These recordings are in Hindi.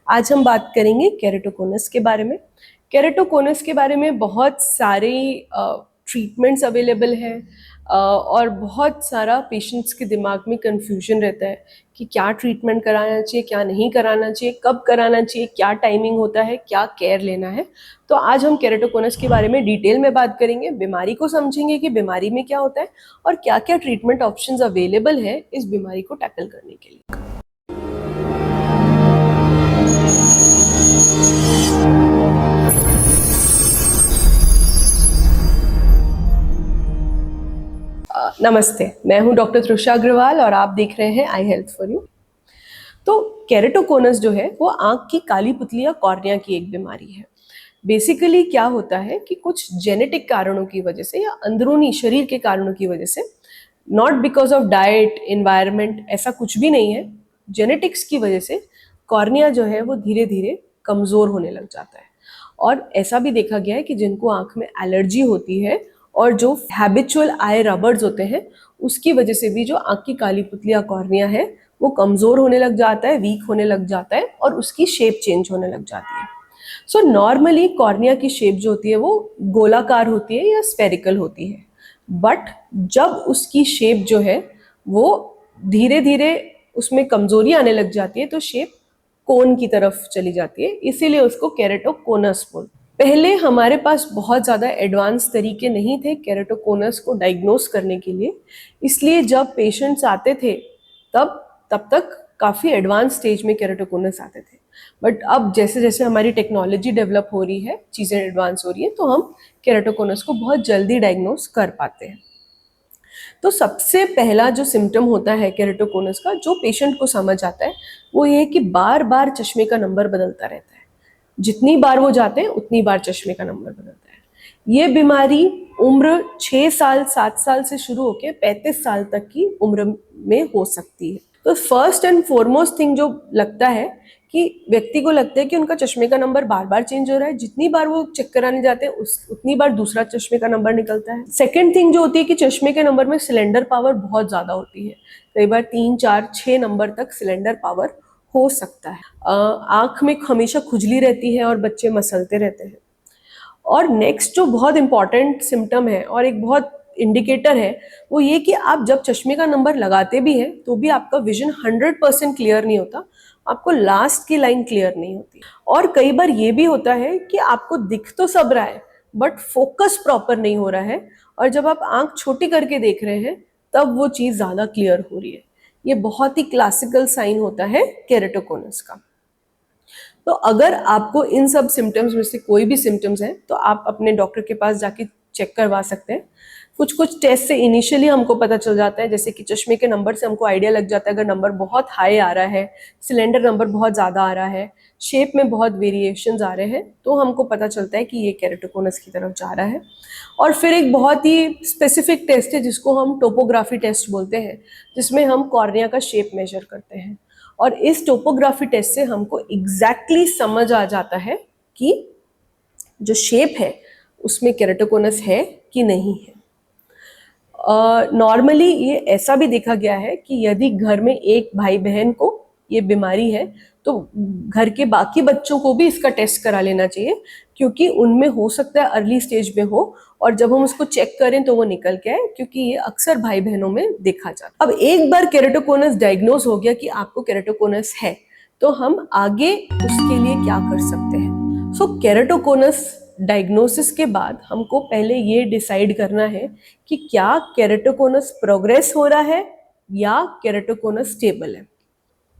आज हम बात करेंगे केरेटोकोनस के बारे में। केरेटोकोनस के बारे में बहुत सारे ट्रीटमेंट्स अवेलेबल हैं और बहुत सारा पेशेंट्स के दिमाग में कंफ्यूजन रहता है कि क्या ट्रीटमेंट कराना चाहिए, क्या नहीं कराना चाहिए, कब कराना चाहिए, क्या टाइमिंग होता है, क्या केयर लेना है। तो आज हम केरेटोकोनस के बारे में डिटेल में बात करेंगे, बीमारी को समझेंगे कि बीमारी में क्या होता है और क्या क्या ट्रीटमेंट ऑप्शंस अवेलेबल है इस बीमारी को टैकल करने के लिए। नमस्ते, मैं हूं डॉक्टर तृषा अग्रवाल और आप देख रहे हैं आई हेल्थ फॉर यू। तो केरेटोकोनस जो है वो आंख की काली पुतली या कॉर्निया की एक बीमारी है। बेसिकली क्या होता है कि कुछ जेनेटिक कारणों की वजह से या अंदरूनी शरीर के कारणों की वजह से, not because of diet, environment, ऐसा कुछ भी नहीं है, जेनेटिक्स की वजह से कॉर्निया जो है वो धीरे धीरे कमजोर होने लग जाता है। और ऐसा भी देखा गया है कि जिनको आंख में एलर्जी होती है और जो हैबिचुअल आई रबर्स होते हैं उसकी वजह से भी जो आंख की काली पुतली या कॉर्निया है वो कमजोर होने लग जाता है, वीक होने लग जाता है और उसकी शेप चेंज होने लग जाती है। सो नॉर्मली कॉर्निया की शेप जो होती है वो गोलाकार होती है या स्फेरिकल होती है, बट जब उसकी शेप जो है वो धीरे धीरे उसमें कमजोरी आने लग जाती है तो शेप कोन की तरफ चली जाती है, इसीलिए उसको केरेटोकोनस बोलते हैं। पहले हमारे पास बहुत ज़्यादा एडवांस तरीके नहीं थे केरेटोकोनस को डायग्नोस करने के लिए, इसलिए जब पेशेंट्स आते थे तब तक काफ़ी एडवांस स्टेज में केरेटोकोनस आते थे। बट अब जैसे जैसे हमारी टेक्नोलॉजी डेवलप हो रही है, चीज़ें एडवांस हो रही हैं, तो हम केरेटोकोनस को बहुत जल्दी डायग्नोस कर पाते हैं। तो सबसे पहला जो सिम्टम होता है केरेटोकोनस का, जो पेशेंट को समझ आता है, वो ये है कि बार बार चश्मे का नंबर बदलता रहता है। जितनी बार वो जाते हैं उतनी बार चश्मे का नंबर बदलता है। ये बीमारी उम्र 6 साल 7 साल से शुरू होकर 35 साल तक की उम्र में हो सकती है। तो फर्स्ट एंड फॉरमोस्ट थिंग जो लगता है कि व्यक्ति को लगता है कि उनका चश्मे का नंबर बार बार चेंज हो रहा है, जितनी बार वो चेक कराने जाते हैं उतनी बार दूसरा चश्मे का नंबर निकलता है। सेकेंड थिंग जो होती है कि चश्मे के नंबर में सिलेंडर पावर बहुत ज्यादा होती है, कई बार 3 4 6 नंबर तक सिलेंडर पावर हो सकता है। आंख में हमेशा खुजली रहती है और बच्चे मसलते रहते हैं। और नेक्स्ट जो बहुत इंपॉर्टेंट सिम्टम है और एक बहुत इंडिकेटर है वो ये कि आप जब चश्मे का नंबर लगाते भी हैं तो भी आपका विजन 100% क्लियर नहीं होता, आपको लास्ट की लाइन क्लियर नहीं होती। और कई बार ये भी होता है कि आपको दिख तो सब रहा है बट फोकस प्रॉपर नहीं हो रहा है, और जब आप आंख छोटी करके देख रहे हैं तब वो चीज़ ज़्यादा क्लियर हो रही है। ये बहुत ही क्लासिकल साइन होता है केरेटोकोनस का। तो अगर आपको इन सब सिम्टम्स में से कोई भी सिम्टम्स हैं तो आप अपने डॉक्टर के पास जाके चेक करवा सकते हैं। कुछ टेस्ट से इनिशियली हमको पता चल जाता है, जैसे कि चश्मे के नंबर से हमको आइडिया लग जाता है अगर नंबर बहुत हाई आ रहा है, सिलेंडर नंबर बहुत ज़्यादा आ रहा है, शेप में बहुत वेरिएशंस आ रहे हैं, तो हमको पता चलता है कि ये केरेटोकोनस की तरफ जा रहा है। और फिर एक बहुत ही स्पेसिफिक टेस्ट है जिसको हम टोपोग्राफी टेस्ट बोलते हैं, जिसमें हम कॉर्निया का शेप मेजर करते हैं। और इस टोपोग्राफी टेस्ट से हमको एग्जैक्टली समझ आ जाता है कि जो शेप है उसमें केरेटोकोनस है कि नहीं है। नॉर्मली ये ऐसा भी देखा गया है कि यदि घर में एक भाई बहन को ये बीमारी है तो घर के बाकी बच्चों को भी इसका टेस्ट करा लेना चाहिए, क्योंकि उनमें हो सकता है अर्ली स्टेज में हो और जब हम उसको चेक करें तो वो निकल के आए, क्योंकि ये अक्सर भाई बहनों में देखा जाता है। अब एक बार केरेटोकोनस डायग्नोज हो गया कि आपको केरेटोकोनस है तो हम आगे उसके लिए क्या कर सकते हैं। सो केरेटोकोनस डायग्नोसिस के बाद हमको पहले ये डिसाइड करना है कि क्या केरेटोकोनस प्रोग्रेस हो रहा है या केरेटोकोनस स्टेबल है।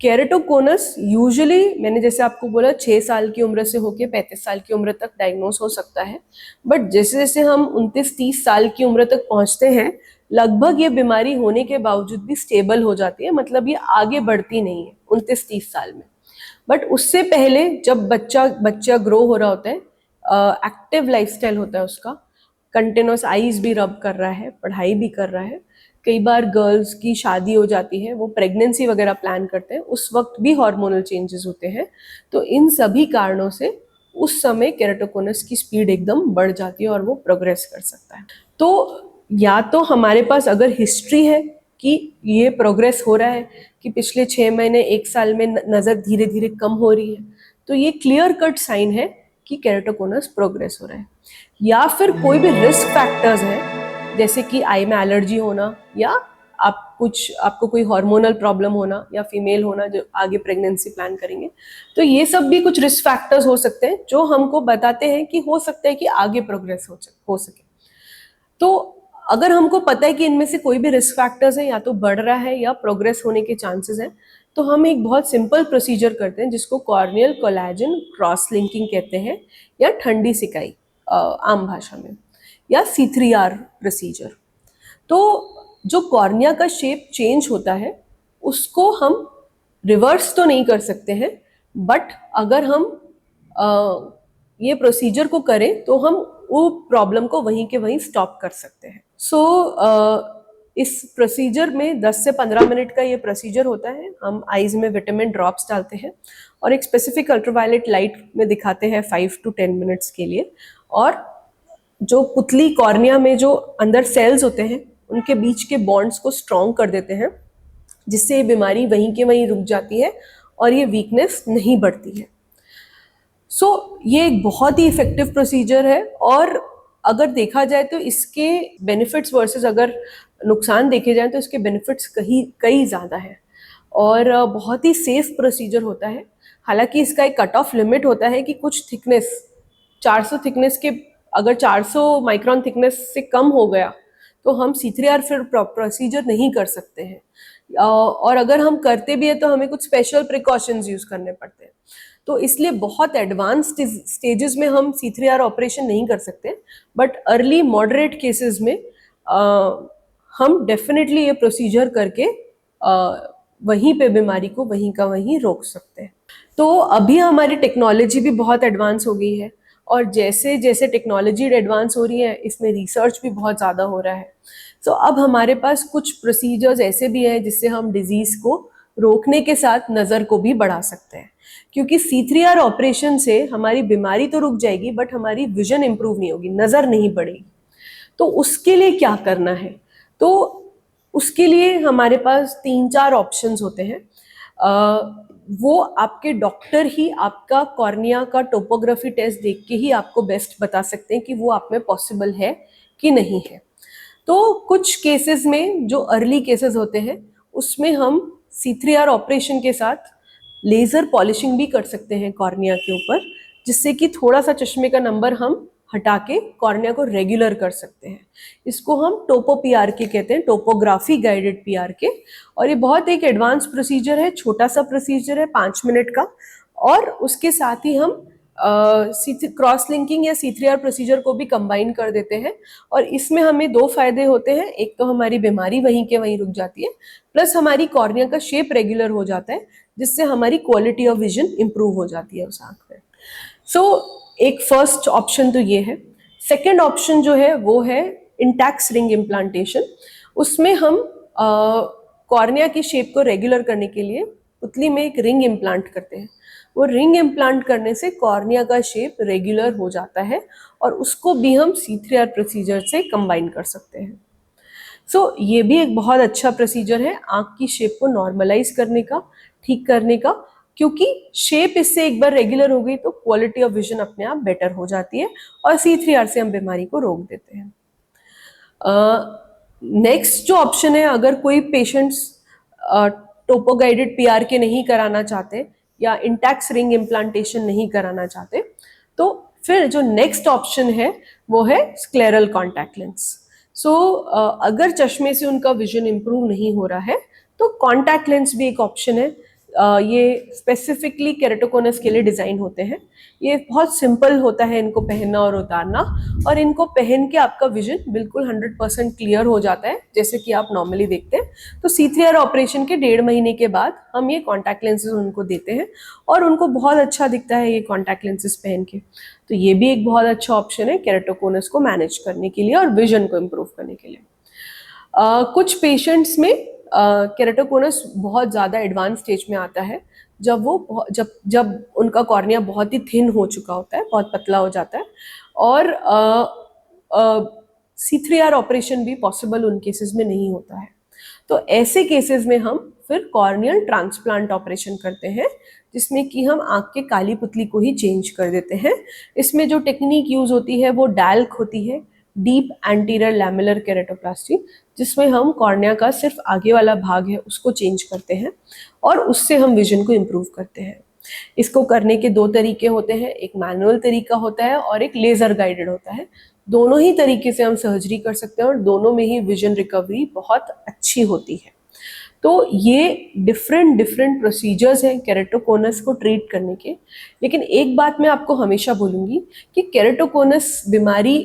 केरेटोकोनस यूजुअली, मैंने जैसे आपको बोला, 6 साल की उम्र से होकर 35 साल की उम्र तक डायग्नोस हो सकता है, बट जैसे जैसे हम 29-30 साल की उम्र तक पहुंचते हैं लगभग ये बीमारी होने के बावजूद भी स्टेबल हो जाती है, मतलब ये आगे बढ़ती नहीं है 29-30 साल में। बट उससे पहले जब बच्चा ग्रो हो रहा होता है, एक्टिव लाइफस्टाइल होता है उसका, कंटिन्यूस आईज भी रब कर रहा है, पढ़ाई भी कर रहा है, कई बार गर्ल्स की शादी हो जाती है, वो प्रेगनेंसी वगैरह प्लान करते हैं, उस वक्त भी हार्मोनल चेंजेस होते हैं, तो इन सभी कारणों से उस समय केरेटोकोनस की स्पीड एकदम बढ़ जाती है और वो प्रोग्रेस कर सकता है। तो या तो हमारे पास अगर हिस्ट्री है कि ये प्रोग्रेस हो रहा है, कि पिछले 6 महीने 1 साल में नज़र धीरे धीरे कम हो रही है, तो ये क्लियर कट साइन है कि केरेटोकोनस प्रोग्रेस हो रहा है। या फिर कोई भी रिस्क फैक्टर्स हैं, जैसे कि आई में एलर्जी होना, या आपको कोई हार्मोनल प्रॉब्लम होना, या फीमेल होना जो आगे प्रेगनेंसी प्लान करेंगे, तो ये सब भी कुछ रिस्क फैक्टर्स हो सकते हैं जो हमको बताते हैं कि हो सकता है कि आगे प्रोग्रेस हो सके। तो अगर हमको पता है कि इनमें से कोई भी रिस्क फैक्टर्स है, या तो बढ़ रहा है या प्रोग्रेस होने के चांसेस हैं, तो हम एक बहुत सिंपल प्रोसीजर करते हैं जिसको कॉर्नियल कोलेजन क्रॉस लिंकिंग कहते हैं, या ठंडी सिकाई आम भाषा में, या C3R प्रोसीजर। तो जो कॉर्निया का शेप चेंज होता है उसको हम रिवर्स तो नहीं कर सकते हैं, बट अगर हम ये प्रोसीजर को करें तो हम वो प्रॉब्लम को वहीं के वहीं स्टॉप कर सकते हैं। इस प्रोसीजर में 10 से 15 मिनट का ये प्रोसीजर होता है। हम आईज में विटामिन ड्रॉप्स डालते हैं और एक स्पेसिफिक अल्ट्रावायलेट लाइट में दिखाते हैं 5 to 10 मिनट्स के लिए, और जो पुतली कॉर्निया में जो अंदर सेल्स होते हैं उनके बीच के बॉन्ड्स को स्ट्रॉन्ग कर देते हैं, जिससे ये बीमारी वहीं के वहीं रुक जाती है और ये वीकनेस नहीं बढ़ती है। ये एक बहुत ही इफेक्टिव प्रोसीजर है, और अगर देखा जाए तो इसके बेनिफिट्स वर्सेस अगर नुकसान देखे जाए तो इसके बेनिफिट्स कई ज़्यादा है, और बहुत ही सेफ प्रोसीजर होता है। हालांकि इसका एक कट ऑफ लिमिट होता है कि कुछ थिकनेस 400 थिकनेस के, अगर 400 माइक्रोन थिकनेस से कम हो गया तो हम C3R फिर प्रोसीजर नहीं कर सकते हैं, और अगर हम करते भी है तो हमें कुछ स्पेशल प्रिकॉशंस यूज करने पड़ते हैं। तो इसलिए बहुत एडवांस स्टेजेस में हम C3R ऑपरेशन नहीं कर सकते, बट अर्ली मॉडरेट केसेस में हम डेफिनेटली ये प्रोसीजर करके वहीं पे बीमारी को वहीं का वहीं रोक सकते हैं। तो अभी हमारी टेक्नोलॉजी भी बहुत एडवांस हो गई है, और जैसे जैसे टेक्नोलॉजी एडवांस हो रही है इसमें रिसर्च भी बहुत ज़्यादा हो रहा है। अब हमारे पास कुछ प्रोसीजर्स ऐसे भी हैं जिससे हम डिजीज़ को रोकने के साथ नज़र को भी बढ़ा सकते हैं, क्योंकि C3R ऑपरेशन से हमारी बीमारी तो रुक जाएगी बट हमारी विजन इंप्रूव नहीं होगी, नज़र नहीं बढ़ेगी। तो उसके लिए क्या करना है? तो उसके लिए हमारे पास 3-4 ऑप्शंस होते हैं। वो आपके डॉक्टर ही आपका कॉर्निया का टोपोग्राफी टेस्ट देख के ही आपको बेस्ट बता सकते हैं कि वो आप में पॉसिबल है कि नहीं है। तो कुछ केसेस में जो अर्ली केसेस होते हैं उसमें हम C3R ऑपरेशन के साथ लेज़र पॉलिशिंग भी कर सकते हैं कॉर्निया के ऊपर, जिससे कि थोड़ा सा चश्मे का नंबर हम हटा के कॉर्निया को रेगुलर कर सकते हैं। इसको हम टोपो PRK कहते हैं, टोपोग्राफी गाइडेड PRK, और ये बहुत एक एडवांस प्रोसीजर है, छोटा सा प्रोसीजर है 5 मिनट का, और उसके साथ ही हम क्रॉस लिंकिंग या C3R प्रोसीजर को भी कंबाइन कर देते हैं। और इसमें हमें 2 फायदे होते हैं, एक तो हमारी बीमारी वहीं के वहीं रुक जाती है, प्लस हमारी कॉर्निया का शेप रेगुलर हो जाता है, जिससे हमारी क्वालिटी ऑफ विजन इंप्रूव हो जाती है उस आंख में। एक फर्स्ट ऑप्शन तो ये है। सेकेंड ऑप्शन जो है वो है इंटैक्स रिंग इम्प्लांटेशन। उसमें हम कॉर्निया की शेप को रेगुलर करने के लिए पुतली में एक रिंग इम्प्लांट करते हैं। वो रिंग इम्प्लांट करने से कॉर्निया का शेप रेगुलर हो जाता है, और उसको भी हम C3R प्रोसीजर से कंबाइन कर सकते हैं। ये भी एक बहुत अच्छा प्रोसीजर है आँख की शेप को नॉर्मलाइज करने का, ठीक करने का, क्योंकि शेप इससे एक बार रेगुलर हो गई तो क्वालिटी ऑफ विजन अपने आप बेटर हो जाती है, और C3R से हम बीमारी को रोक देते हैं। नेक्स्ट जो ऑप्शन है, अगर कोई पेशेंट्स टोपो गाइडेड PRK नहीं कराना चाहते या इंटैक्स रिंग इम्प्लांटेशन नहीं कराना चाहते, तो फिर जो नेक्स्ट ऑप्शन है वो है स्क्लेरल कॉन्टैक्ट लेंस। अगर चश्मे से उनका विजन इंप्रूव नहीं हो रहा है तो कॉन्टैक्ट लेंस भी एक ऑप्शन है। ये स्पेसिफिकली केरेटोकोनस के लिए डिज़ाइन होते हैं। ये बहुत सिंपल होता है इनको पहनना और उतारना, और इनको पहन के आपका विजन बिल्कुल 100% क्लियर हो जाता है, जैसे कि आप नॉर्मली देखते हैं। तो C3R ऑपरेशन के 1.5 महीने के बाद हम ये कॉन्टैक्ट लेंसेज उनको देते हैं, और उनको बहुत अच्छा दिखता है ये कॉन्टैक्ट लेंसेज पहन के। तो ये भी एक बहुत अच्छा ऑप्शन है केरेटोकोनस को मैनेज करने के लिए और विजन को इम्प्रूव करने के लिए। कुछ पेशेंट्स में केरेटोकोनस बहुत ज़्यादा एडवांस स्टेज में आता है, जब उनका कॉर्निया बहुत ही थिन हो चुका होता है, बहुत पतला हो जाता है, और C3R ऑपरेशन भी पॉसिबल उन केसेस में नहीं होता है। तो ऐसे केसेस में हम फिर कॉर्नियल ट्रांसप्लांट ऑपरेशन करते हैं, जिसमें कि हम आंख के काली पुतली को ही चेंज कर देते हैं। इसमें जो टेक्निक यूज होती है वो डैल्क होती है, डीप एंटीरियर लैमेलर केरेटोप्लास्टी, जिसमें हम कॉर्निया का सिर्फ आगे वाला भाग है उसको चेंज करते हैं और उससे हम विजन को इम्प्रूव करते हैं। इसको करने के दो तरीके होते हैं, एक मैनुअल तरीका होता है और एक लेजर गाइडेड होता है। दोनों ही तरीके से हम सर्जरी कर सकते हैं और दोनों में ही विजन रिकवरी बहुत अच्छी होती है। तो ये डिफरेंट डिफरेंट प्रोसीजर्स हैं केरेटोकोनस को ट्रीट करने के। लेकिन एक बात मैं आपको हमेशा बोलूँगी कि केरेटोकोनस बीमारी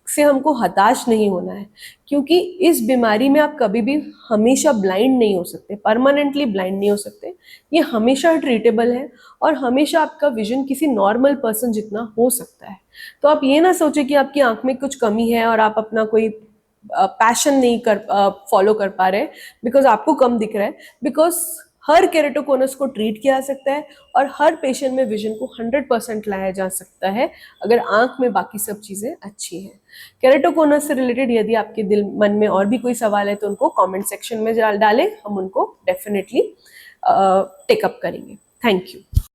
से हमको हताश नहीं होना है, क्योंकि इस बीमारी में आप कभी भी हमेशा ब्लाइंड नहीं हो सकते, परमानेंटली ब्लाइंड नहीं हो सकते। ये हमेशा ट्रीटेबल है और हमेशा आपका विजन किसी नॉर्मल पर्सन जितना हो सकता है। तो आप ये ना सोचें कि आपकी आंख में कुछ कमी है और आप अपना कोई पैशन नहीं कर फॉलो कर पा रहे बिकॉज आपको कम दिख रहा है, बिकॉज हर केरेटोकोनस को ट्रीट किया जा सकता है और हर पेशेंट में विजन को 100% लाया जा सकता है अगर आंख में बाकी सब चीज़ें अच्छी हैं। केरेटोकोनस से रिलेटेड यदि आपके दिल मन में और भी कोई सवाल है तो उनको कमेंट सेक्शन में डालें, हम उनको डेफिनेटली टेकअप करेंगे। Thank you.